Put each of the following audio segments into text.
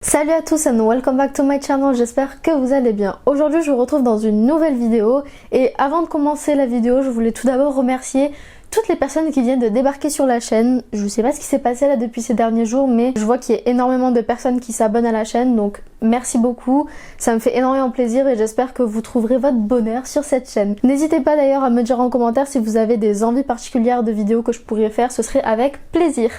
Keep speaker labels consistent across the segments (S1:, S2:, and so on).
S1: Salut à tous and welcome back to my channel, j'espère que vous allez bien. Aujourd'hui je vous retrouve dans une nouvelle vidéo et avant de commencer la vidéo je voulais tout d'abord remercier toutes les personnes qui viennent de débarquer sur la chaîne. Je sais pas ce qui s'est passé là depuis ces derniers jours mais je vois qu'il y a énormément de personnes qui s'abonnent à la chaîne donc merci beaucoup, ça me fait énormément plaisir et j'espère que vous trouverez votre bonheur sur cette chaîne. N'hésitez pas d'ailleurs à me dire en commentaire si vous avez des envies particulières de vidéos que je pourrais faire, ce serait avec plaisir.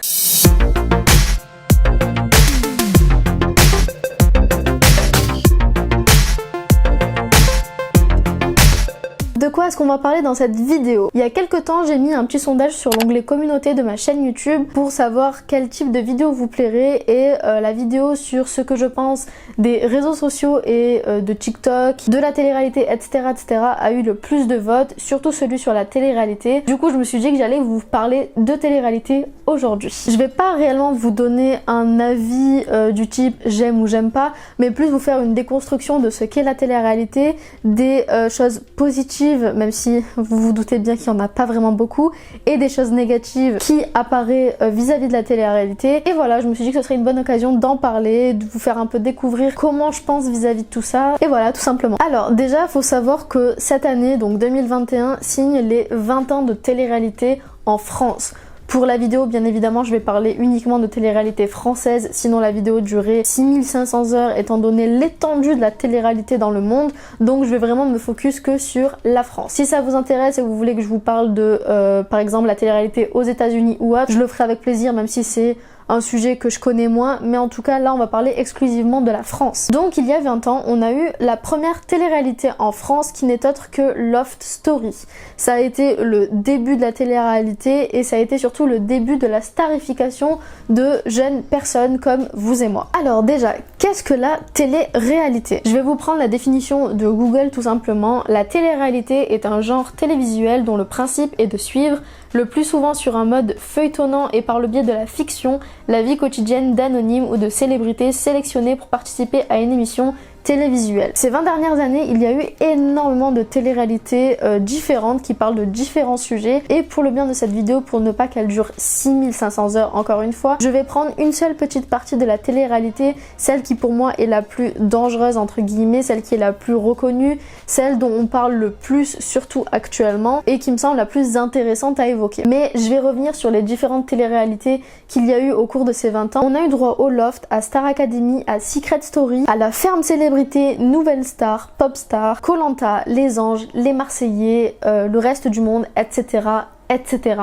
S1: De quoi est-ce qu'on va parler dans cette vidéo? Il y a quelques temps, j'ai mis un petit sondage sur l'onglet communauté de ma chaîne YouTube pour savoir quel type de vidéo vous plairait et la vidéo sur ce que je pense des réseaux sociaux et de TikTok, de la télé-réalité, etc. a eu le plus de votes, surtout celui sur la télé-réalité. Du coup, je me suis dit que j'allais vous parler de télé-réalité aujourd'hui. Je vais pas réellement vous donner un avis du type j'aime ou j'aime pas, mais plus vous faire une déconstruction de ce qu'est la télé-réalité, des choses positives, même si vous vous doutez bien qu'il n'y en a pas vraiment beaucoup, et des choses négatives qui apparaissent vis-à-vis de la télé-réalité. Et voilà, je me suis dit que ce serait une bonne occasion d'en parler, de vous faire un peu découvrir comment je pense vis-à-vis de tout ça. Et voilà, tout simplement. Alors déjà, faut savoir que cette année, donc 2021, signe les 20 ans de télé-réalité en France. Pour la vidéo, bien évidemment, je vais parler uniquement de télé-réalité française, sinon la vidéo durerait 6500 heures étant donné l'étendue de la télé-réalité dans le monde, donc je vais vraiment me focus que sur la France. Si ça vous intéresse et que vous voulez que je vous parle de, par exemple, la télé-réalité aux États-Unis ou autre, je le ferai avec plaisir, même si c'est un sujet que je connais moins, mais en tout cas là on va parler exclusivement de la France. Donc il y a 20 ans, on a eu la première télé-réalité en France qui n'est autre que Loft Story. Ça a été le début de la télé-réalité et ça a été surtout le début de la starification de jeunes personnes comme vous et moi. Alors déjà, qu'est-ce que la télé-réalité? Je vais vous prendre la définition de Google tout simplement. La télé-réalité est un genre télévisuel dont le principe est de suivre le plus souvent sur un mode feuilletonnant et par le biais de la fiction, la vie quotidienne d'anonymes ou de célébrités sélectionnées pour participer à une émission télévisuelle. Ces 20 dernières années, il y a eu énormément de télé-réalités différentes qui parlent de différents sujets et pour le bien de cette vidéo, pour ne pas qu'elle dure 6500 heures encore une fois, je vais prendre une seule petite partie de la télé-réalité, celle qui pour moi est la plus dangereuse entre guillemets, celle qui est la plus reconnue, celle dont on parle le plus surtout actuellement et qui me semble la plus intéressante à évoquer. Mais je vais revenir sur les différentes télé-réalités qu'il y a eu au cours de ces 20 ans. On a eu droit au Loft, à Star Academy, à Secret Story, à la Ferme Célébrité, Nouvelle Star, Pop Star, Koh-Lanta, Les Anges, Les Marseillais, Le Reste du Monde, etc.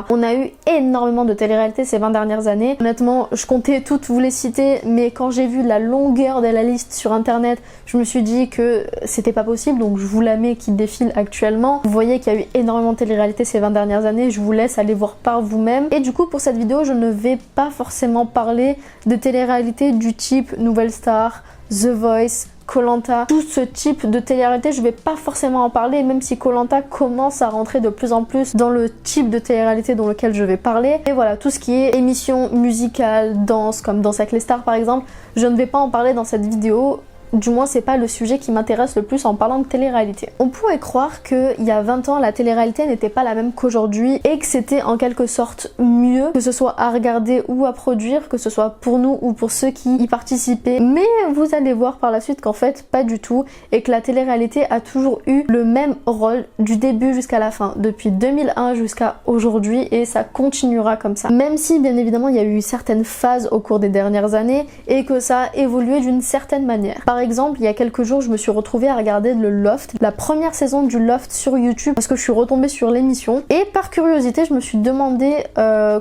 S1: On a eu énormément de télé-réalités ces 20 dernières années. Honnêtement, je comptais toutes vous les citer, mais quand j'ai vu la longueur de la liste sur internet, je me suis dit que c'était pas possible, donc je vous la mets qui défile actuellement. Vous voyez qu'il y a eu énormément de télé-réalités ces 20 dernières années, je vous laisse aller voir par vous-même. Et du coup, pour cette vidéo, je ne vais pas forcément parler de télé-réalités du type Nouvelle Star, The Voice, Koh-Lanta, tout ce type de télé-réalité, je vais pas forcément en parler, même si Koh-Lanta commence à rentrer de plus en plus dans le type de télé-réalité dans lequel je vais parler. Et voilà, tout ce qui est émission musicale, danse, comme Danse avec les stars par exemple, je ne vais pas en parler dans cette vidéo. Du moins, c'est pas le sujet qui m'intéresse le plus en parlant de télé-réalité. On pourrait croire qu'il y a 20 ans, la télé-réalité n'était pas la même qu'aujourd'hui et que c'était en quelque sorte mieux, que ce soit à regarder ou à produire, que ce soit pour nous ou pour ceux qui y participaient. Mais vous allez voir par la suite qu'en fait, pas du tout, et que la télé-réalité a toujours eu le même rôle du début jusqu'à la fin, depuis 2001 jusqu'à aujourd'hui, et ça continuera comme ça. Même si, bien évidemment, il y a eu certaines phases au cours des dernières années et que ça a évolué d'une certaine manière. Par exemple, il y a quelques jours, je me suis retrouvée à regarder le Loft, la première saison du Loft sur YouTube, parce que je suis retombée sur l'émission. Et par curiosité, je me suis demandé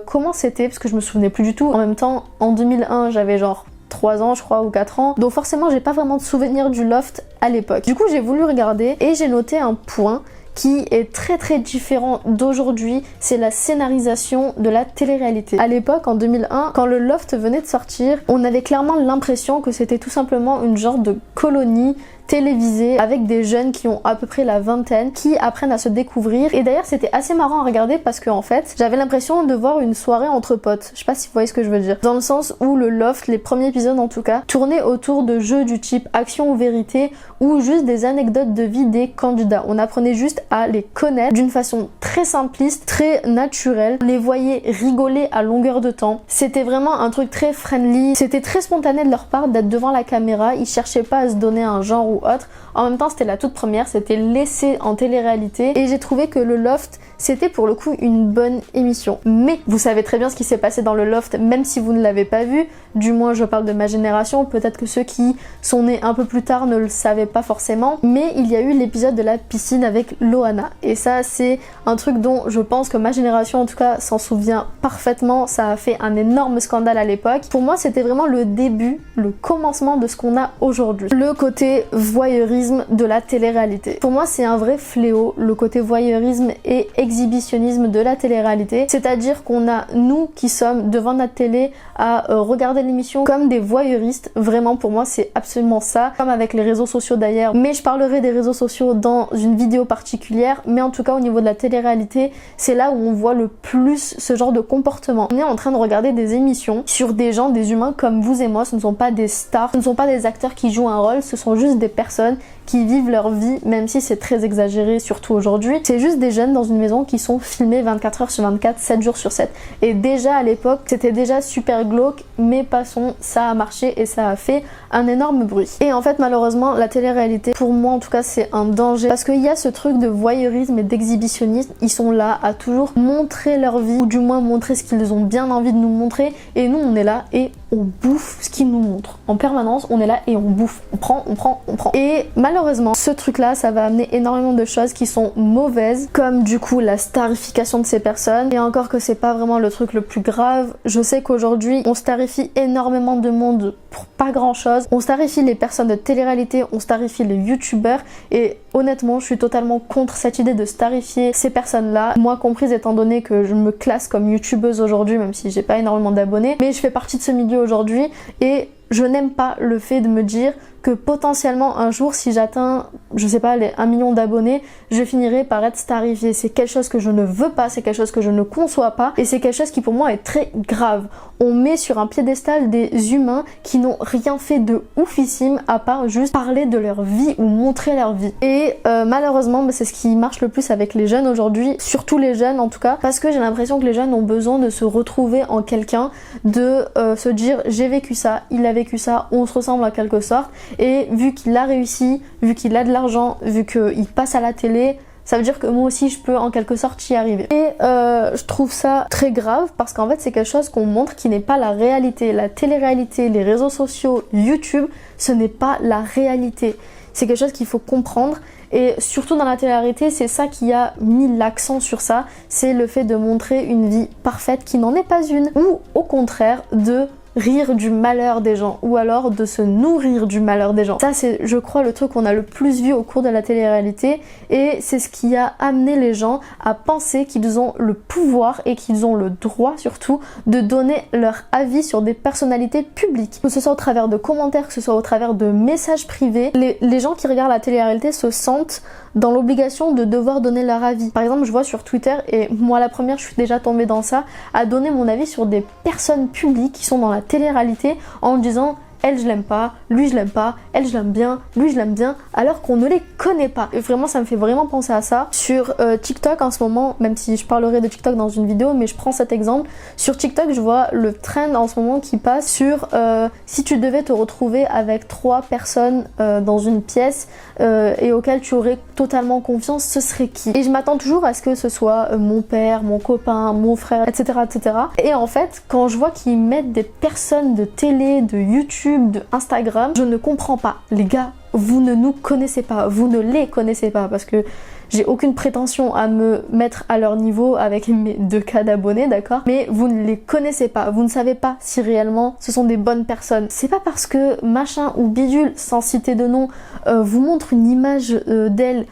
S1: comment c'était, parce que je me souvenais plus du tout. En même temps, en 2001, j'avais genre 3 ans je crois ou 4 ans, donc forcément j'ai pas vraiment de souvenir du Loft à l'époque. Du coup j'ai voulu regarder et j'ai noté un point qui est très différent d'aujourd'hui, c'est la scénarisation de la télé-réalité. À l'époque, en 2001, quand le Loft venait de sortir, on avait clairement l'impression que c'était tout simplement une genre de colonie télévisée avec des jeunes qui ont à peu près la vingtaine, qui apprennent à se découvrir. Et d'ailleurs c'était assez marrant à regarder parce que en fait j'avais l'impression de voir une soirée entre potes. Je sais pas si vous voyez ce que je veux dire. Dans le sens où le Loft, les premiers épisodes en tout cas, tournaient autour de jeux du type action ou vérité ou juste des anecdotes de vie des candidats. On apprenait juste à les connaître d'une façon très simpliste, très naturelle. On les voyait rigoler à longueur de temps. C'était vraiment un truc très friendly. C'était très spontané de leur part d'être devant la caméra. Ils cherchaient pas à se donner un genre ou autre. En même temps, c'était la toute première, c'était l'essai en télé-réalité et j'ai trouvé que le Loft, c'était pour le coup une bonne émission. Mais vous savez très bien ce qui s'est passé dans le Loft, même si vous ne l'avez pas vu. Du moins, je parle de ma génération. Peut-être que ceux qui sont nés un peu plus tard ne le savaient pas forcément. Mais il y a eu l'épisode de la piscine avec Loana. Et ça, c'est un truc dont je pense que ma génération, en tout cas, s'en souvient parfaitement. Ça a fait un énorme scandale à l'époque. Pour moi, c'était vraiment le début, le commencement de ce qu'on a aujourd'hui. Le côté voyeurisme de la télé-réalité. Pour moi, c'est un vrai fléau, le côté voyeurisme et exhibitionnisme de la télé-réalité. C'est-à-dire qu'on a, nous qui sommes devant notre télé à regarder l'émission comme des voyeuristes. Vraiment, pour moi, c'est absolument ça. Comme avec les réseaux sociaux d'ailleurs. Mais je parlerai des réseaux sociaux dans une vidéo particulière. Mais en tout cas, au niveau de la télé-réalité, c'est là où on voit le plus ce genre de comportement. On est en train de regarder des émissions sur des gens, des humains comme vous et moi. Ce ne sont pas des stars, ce ne sont pas des acteurs qui jouent un rôle, ce sont juste des personnes qui vivent leur vie, même si c'est très exagéré, surtout aujourd'hui. C'est juste des jeunes dans une maison qui sont filmés 24 heures sur 24, 7 jours sur 7. Et déjà à l'époque, c'était déjà super glauque, mais passons, ça a marché et ça a fait un énorme bruit. Et en fait, malheureusement, la télé-réalité, pour moi en tout cas, c'est un danger. Parce qu'il y a ce truc de voyeurisme et d'exhibitionnisme. Ils sont là à toujours montrer leur vie, ou du moins montrer ce qu'ils ont bien envie de nous montrer. Et nous, on est là et on bouffe ce qu'ils nous montrent. En permanence, on est là et on bouffe. On prend, on prend, on prend. Et malheureusement, ce truc-là, ça va amener énormément de choses qui sont mauvaises, comme du coup la starification de ces personnes. Et encore que c'est pas vraiment le truc le plus grave. Je sais qu'aujourd'hui, on starifie énormément de monde pour pas grand-chose. On starifie les personnes de télé-réalité, on starifie les youtubeurs. Et honnêtement, je suis totalement contre cette idée de starifier ces personnes-là. Moi comprise, étant donné que je me classe comme youtubeuse aujourd'hui, même si j'ai pas énormément d'abonnés. Mais je fais partie de ce milieu aujourd'hui et je n'aime pas le fait de me dire que potentiellement un jour, si j'atteins, je sais pas, les 1 million d'abonnés, je finirai par être starifiée. C'est quelque chose que je ne veux pas, c'est quelque chose que je ne conçois pas et c'est quelque chose qui pour moi est très grave. On met sur un piédestal des humains qui n'ont rien fait de oufissime à part juste parler de leur vie ou montrer leur vie. Et malheureusement, c'est ce qui marche le plus avec les jeunes aujourd'hui, surtout les jeunes en tout cas, parce que j'ai l'impression que les jeunes ont besoin de se retrouver en quelqu'un, de se dire j'ai vécu ça, il a vécu ça, on se ressemble en quelque sorte. Et vu qu'il a réussi, vu qu'il a de l'argent, vu qu'il passe à la télé, ça veut dire que moi aussi je peux en quelque sorte y arriver. Et je trouve ça très grave parce qu'en fait c'est quelque chose qu'on montre qui n'est pas la réalité. La télé-réalité, les réseaux sociaux, YouTube, ce n'est pas la réalité. C'est quelque chose qu'il faut comprendre. Et surtout dans la télé-réalité, c'est ça qui a mis l'accent sur ça. C'est le fait de montrer une vie parfaite qui n'en est pas une. Ou au contraire de rire du malheur des gens ou alors de se nourrir du malheur des gens. Ça c'est, je crois, le truc qu'on a le plus vu au cours de la télé-réalité et c'est ce qui a amené les gens à penser qu'ils ont le pouvoir et qu'ils ont le droit surtout de donner leur avis sur des personnalités publiques. Que ce soit au travers de commentaires, que ce soit au travers de messages privés, les gens qui regardent la télé-réalité se sentent dans l'obligation de devoir donner leur avis. Par exemple, je vois sur Twitter, et moi la première, je suis déjà tombée dans ça, à donner mon avis sur des personnes publiques qui sont dans la télé-réalité en disant elle je l'aime pas, lui je l'aime pas, elle je l'aime bien, lui je l'aime bien, alors qu'on ne les connaît pas. Et vraiment ça me fait vraiment penser à ça. Sur TikTok en ce moment, même si je parlerai de TikTok dans une vidéo, mais je prends cet exemple. Sur TikTok je vois le trend en ce moment qui passe sur si tu devais te retrouver avec 3 personnes dans une pièce et auxquelles tu aurais totalement confiance, ce serait qui? Et je m'attends toujours à ce que ce soit mon père, mon copain, mon frère, etc., etc. Et en fait quand je vois qu'ils mettent des personnes de télé, de YouTube, de Instagram, je ne comprends pas. Les gars, vous ne nous connaissez pas, vous ne les connaissez pas parce que j'ai aucune prétention à me mettre à leur niveau avec mes 2K d'abonnés, d'accord? Mais vous ne les connaissez pas, vous ne savez pas si réellement ce sont des bonnes personnes. C'est pas parce que machin ou bidule, sans citer de nom, vous montre une image d'elle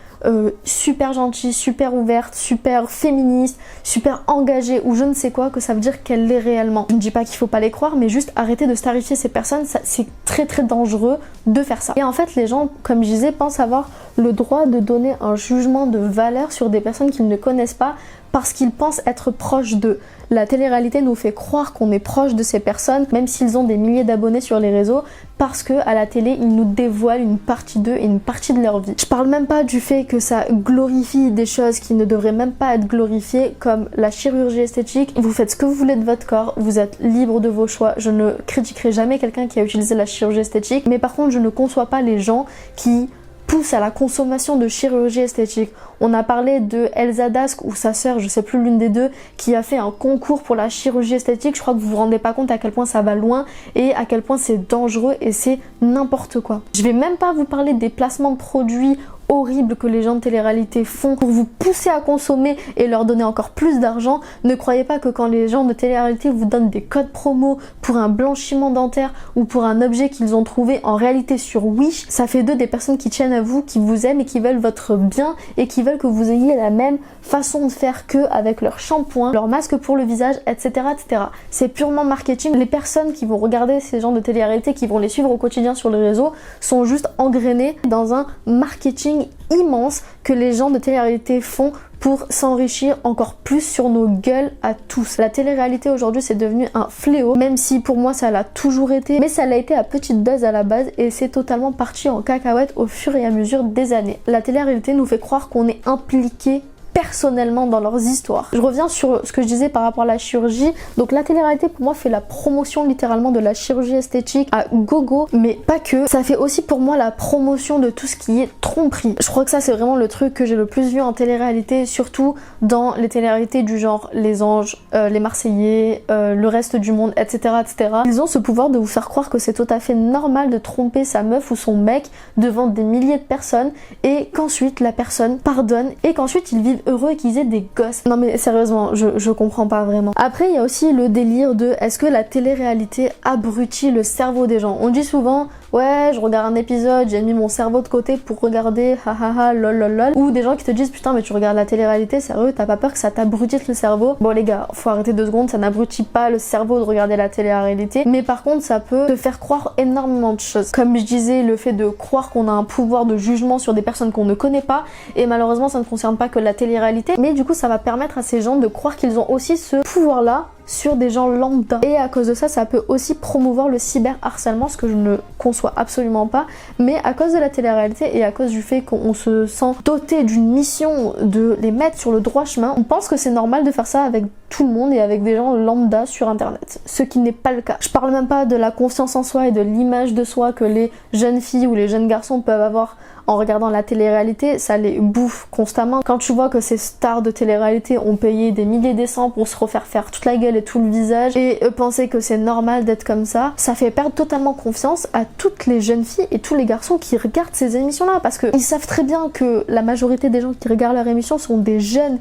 S1: super gentille, super ouverte, super féministe, super engagée ou je ne sais quoi, que ça veut dire qu'elle l'est réellement. Je ne dis pas qu'il faut pas les croire, mais juste arrêter de starifier ces personnes, c'est très très dangereux de faire ça. Et en fait les gens, comme je disais, pensent avoir le droit de donner un jugement de valeur sur des personnes qu'ils ne connaissent pas parce qu'ils pensent être proches d'eux. La télé-réalité nous fait croire qu'on est proche de ces personnes, même s'ils ont des milliers d'abonnés sur les réseaux, parce que à la télé, ils nous dévoilent une partie d'eux et une partie de leur vie. Je parle même pas du fait que ça glorifie des choses qui ne devraient même pas être glorifiées, comme la chirurgie esthétique. Vous faites ce que vous voulez de votre corps, vous êtes libre de vos choix. Je ne critiquerai jamais quelqu'un qui a utilisé la chirurgie esthétique, mais par contre, je ne conçois pas les gens qui pousse à la consommation de chirurgie esthétique. On a parlé de Elsa Dask ou sa sœur, je sais plus, l'une des deux, qui a fait un concours pour la chirurgie esthétique. Je crois que vous vous rendez pas compte à quel point ça va loin et à quel point c'est dangereux et c'est n'importe quoi. Je vais même pas vous parler des placements de produits horribles que les gens de télé-réalité font pour vous pousser à consommer et leur donner encore plus d'argent. Ne croyez pas que quand les gens de télé-réalité vous donnent des codes promo pour un blanchiment dentaire ou pour un objet qu'ils ont trouvé en réalité sur Wish, ça fait d'eux des personnes qui tiennent à vous, qui vous aiment et qui veulent votre bien et qui veulent que vous ayez la même façon de faire qu'eux avec leur shampoing, leur masque pour le visage, etc. etc. C'est purement marketing. Les personnes qui vont regarder ces gens de télé-réalité, qui vont les suivre au quotidien sur les réseaux, sont juste engrainées dans un marketing immense que les gens de télé-réalité font pour s'enrichir encore plus sur nos gueules à tous. La télé-réalité aujourd'hui c'est devenu un fléau, même si pour moi ça l'a toujours été, mais ça l'a été à petite dose à la base et c'est totalement parti en cacahuète au fur et à mesure des années. La télé-réalité nous fait croire qu'on est impliqué personnellement dans leurs histoires. Je reviens sur ce que je disais par rapport à la chirurgie. Donc la télé-réalité pour moi fait la promotion littéralement de la chirurgie esthétique à gogo, mais pas que. Ça fait aussi pour moi la promotion de tout ce qui est tromperie. Je crois que ça c'est vraiment le truc que j'ai le plus vu en télé-réalité, surtout dans les télé-réalités du genre Les Anges, les Marseillais, le reste du monde, etc., etc. Ils ont ce pouvoir de vous faire croire que c'est tout à fait normal de tromper sa meuf ou son mec devant des milliers de personnes et qu'ensuite la personne pardonne et qu'ensuite ils vivent heureux et qu'ils aient des gosses. Non mais sérieusement, je comprends pas vraiment. Après il y a aussi le délire de est-ce que la télé-réalité abrutit le cerveau des gens. On dit souvent ouais je regarde un épisode, j'ai mis mon cerveau de côté pour regarder hahaha lol lol lol, ou des gens qui te disent putain mais tu regardes la télé-réalité, sérieux t'as pas peur que ça t'abrutisse le cerveau. Bon les gars, faut arrêter 2 secondes, ça n'abrutit pas le cerveau de regarder la télé-réalité, mais par contre ça peut te faire croire énormément de choses. Comme je disais, le fait de croire qu'on a un pouvoir de jugement sur des personnes qu'on ne connaît pas, et malheureusement ça ne concerne pas que la télé-réalité, mais du coup ça va permettre à ces gens de croire qu'ils ont aussi ce pouvoir là sur des gens lambda. Et à cause de ça, ça peut aussi promouvoir le cyberharcèlement, ce que je ne conçois absolument pas. Mais à cause de la télé-réalité et à cause du fait qu'on se sent doté d'une mission de les mettre sur le droit chemin, on pense que c'est normal de faire ça avec tout le monde et avec des gens lambda sur internet, ce qui n'est pas le cas. Je parle même pas de la confiance en soi et de l'image de soi que les jeunes filles ou les jeunes garçons peuvent avoir en regardant la télé-réalité, ça les bouffe constamment. Quand tu vois que ces stars de télé-réalité ont payé des milliers de cents pour se refaire faire toute la gueule et tout le visage et penser que c'est normal d'être comme ça fait perdre totalement confiance à toutes les jeunes filles et tous les garçons qui regardent ces émissions-là, parce qu'ils savent très bien que la majorité des gens qui regardent leur émission sont des jeunes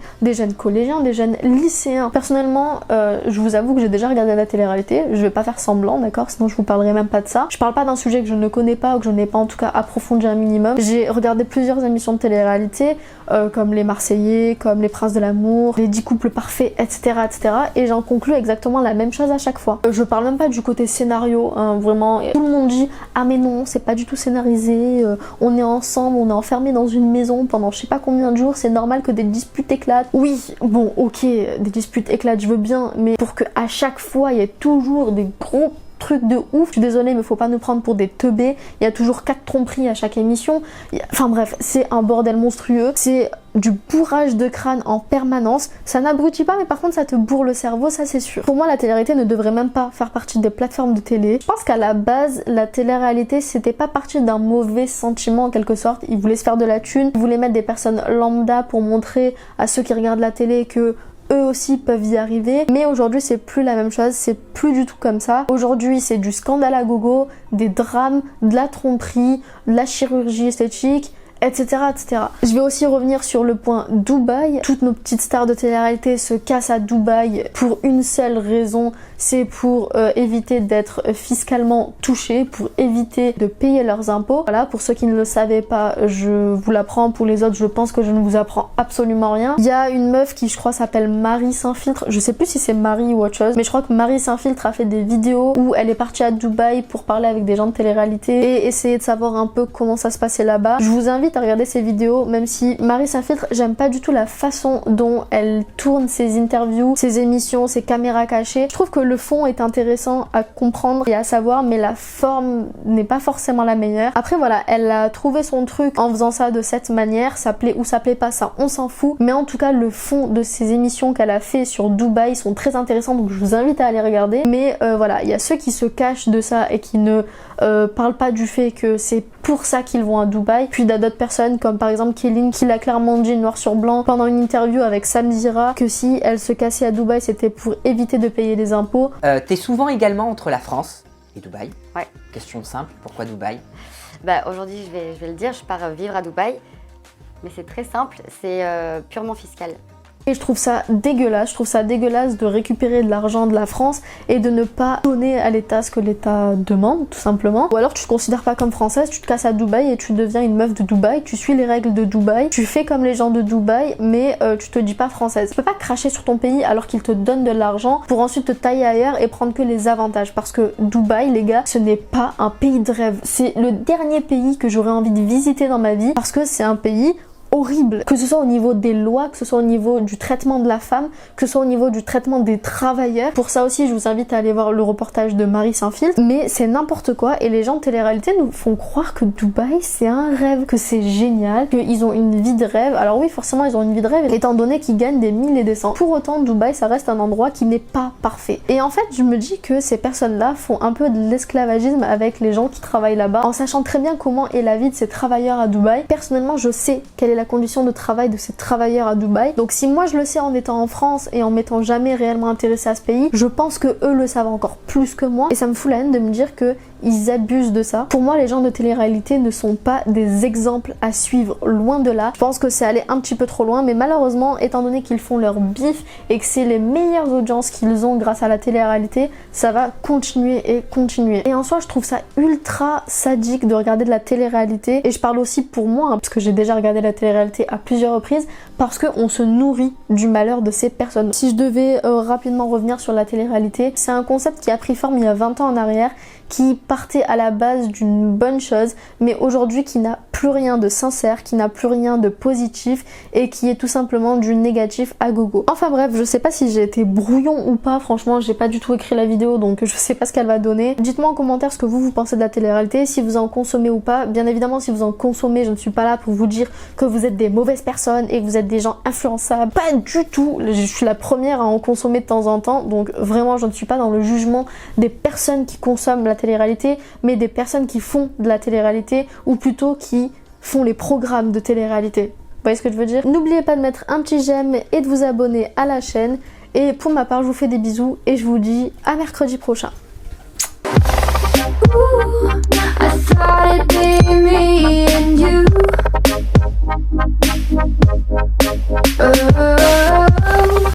S1: collégiens, des jeunes lycéens. Personnellement, je vous avoue que j'ai déjà regardé la télé-réalité, je vais pas faire semblant, d'accord, sinon je vous parlerai même pas de ça. Je parle pas d'un sujet que je ne connais pas ou que je n'ai pas en tout cas approfondi un minimum. J'ai regardé plusieurs émissions de télé-réalité, comme les Marseillais, comme les Princes de l'amour, les 10 couples parfaits, etc., etc. Et j'en conclus exactement la même chose à chaque fois. Je parle même pas du côté scénario, hein, vraiment. Tout le monde dit ah mais non, c'est pas du tout scénarisé, on est ensemble, on est enfermés dans une maison pendant je sais pas combien de jours, c'est normal que des disputes éclatent. Oui, bon, ok, des disputes éclatent, je veux bien, mais pour que à chaque fois il y ait toujours des gros truc de ouf. Je suis désolée mais faut pas nous prendre pour des teubés, il y a toujours 4 tromperies à chaque émission, enfin bref, c'est un bordel monstrueux, c'est du bourrage de crâne en permanence. Ça n'abrutit pas mais par contre ça te bourre le cerveau, ça c'est sûr. Pour moi la télé-réalité ne devrait même pas faire partie des plateformes de télé. Je pense qu'à la base la télé-réalité c'était pas parti d'un mauvais sentiment en quelque sorte, ils voulaient se faire de la thune, ils voulaient mettre des personnes lambda pour montrer à ceux qui regardent la télé que eux aussi peuvent y arriver, mais aujourd'hui c'est plus la même chose, c'est plus du tout comme ça. Aujourd'hui c'est du scandale à gogo, des drames, de la tromperie, de la chirurgie esthétique, etc., etc. Je vais aussi revenir sur le point Dubaï. Toutes nos petites stars de télé-réalité se cassent à Dubaï pour une seule raison, c'est pour éviter d'être fiscalement touchées, pour éviter de payer leurs impôts. Voilà, pour ceux qui ne le savaient pas, je vous l'apprends. Pour les autres, je pense que je ne vous apprends absolument rien. Il y a une meuf qui, je crois, s'appelle Marie Saint-Filtre. Je sais plus si c'est Marie ou autre chose, mais je crois que Marie Saint-Filtre a fait des vidéos où elle est partie à Dubaï pour parler avec des gens de télé-réalité et essayer de savoir un peu comment ça se passait là-bas. Je vous invite à regarder ces vidéos, même si Marie Saint-Filtre, j'aime pas du tout la façon dont elle tourne ses interviews, ses émissions, ses caméras cachées. Je trouve que le fond est intéressant à comprendre et à savoir, mais la forme n'est pas forcément la meilleure. Après voilà, elle a trouvé son truc en faisant ça de cette manière, ça plaît ou ça plaît pas, ça on s'en fout, mais en tout cas le fond de ces émissions qu'elle a fait sur Dubaï sont très intéressants, donc je vous invite à aller regarder. Mais voilà, il y a ceux qui se cachent de ça et qui ne parlent pas du fait que c'est pour ça qu'ils vont à Dubaï. Puis il y a d'autres personnes comme par exemple Kéline qui l'a clairement dit noir sur blanc pendant une interview avec Samzira que si elle se cassait à Dubaï c'était pour éviter de payer les impôts.
S2: T'es souvent également entre la France et Dubaï.
S3: Ouais.
S2: Question simple, pourquoi Dubaï?
S3: Bah aujourd'hui je vais le dire, je pars vivre à Dubaï, mais c'est très simple, c'est purement fiscal.
S1: Et je trouve ça dégueulasse de récupérer de l'argent de la France et de ne pas donner à l'État ce que l'État demande, tout simplement. Ou alors tu te considères pas comme française, tu te casses à Dubaï et tu deviens une meuf de Dubaï, tu suis les règles de Dubaï, tu fais comme les gens de Dubaï, mais tu te dis pas française. Tu peux pas cracher sur ton pays alors qu'il te donne de l'argent pour ensuite te tailler ailleurs et prendre que les avantages. Parce que Dubaï, les gars, ce n'est pas un pays de rêve. C'est le dernier pays que j'aurais envie de visiter dans ma vie parce que c'est un pays horrible, que ce soit au niveau des lois, que ce soit au niveau du traitement de la femme, que ce soit au niveau du traitement des travailleurs. Pour ça aussi, je vous invite à aller voir le reportage de Marie Saint-Filtre, mais c'est n'importe quoi et les gens de télé-réalité nous font croire que Dubaï c'est un rêve, que c'est génial, qu'ils ont une vie de rêve. Alors oui, forcément ils ont une vie de rêve étant donné qu'ils gagnent des 1000 et des cents. Pour autant, Dubaï ça reste un endroit qui n'est pas parfait. Et en fait, je me dis que ces personnes-là font un peu de l'esclavagisme avec les gens qui travaillent là-bas, en sachant très bien comment est la vie de ces travailleurs à Dubaï. Personnellement, je sais quelle est la condition de travail de ces travailleurs à Dubaï. Donc si moi je le sais en étant en France et en m'étant jamais réellement intéressée à ce pays, je pense que eux le savent encore plus que moi et ça me fout la haine de me dire que ils abusent de ça. Pour moi, les gens de télé-réalité ne sont pas des exemples à suivre, loin de là. Je pense que c'est aller un petit peu trop loin, mais malheureusement, étant donné qu'ils font leur bif et que c'est les meilleures audiences qu'ils ont grâce à la télé-réalité, ça va continuer et continuer. Et en soi, je trouve ça ultra sadique de regarder de la télé-réalité. Et je parle aussi pour moi, parce que j'ai déjà regardé la télé-réalité à plusieurs reprises, parce qu'on se nourrit du malheur de ces personnes. Si je devais rapidement revenir sur la télé-réalité, c'est un concept qui a pris forme il y a 20 ans en arrière, qui partait à la base d'une bonne chose, mais aujourd'hui qui n'a plus rien de sincère, qui n'a plus rien de positif et qui est tout simplement du négatif à gogo. Enfin bref, je sais pas si j'ai été brouillon ou pas, franchement j'ai pas du tout écrit la vidéo donc je sais pas ce qu'elle va donner. Dites-moi en commentaire ce que vous pensez de la télé-réalité, si vous en consommez ou pas. Bien évidemment si vous en consommez, je ne suis pas là pour vous dire que vous êtes des mauvaises personnes et que vous êtes des gens influençables, pas du tout. Je suis la première à en consommer de temps en temps, donc vraiment je ne suis pas dans le jugement des personnes qui consomment la télé-réalité, mais des personnes qui font de la télé-réalité ou plutôt qui font les programmes de télé-réalité. Vous voyez ce que je veux dire? N'oubliez pas de mettre un petit j'aime et de vous abonner à la chaîne. Et pour ma part, je vous fais des bisous et je vous dis à mercredi prochain.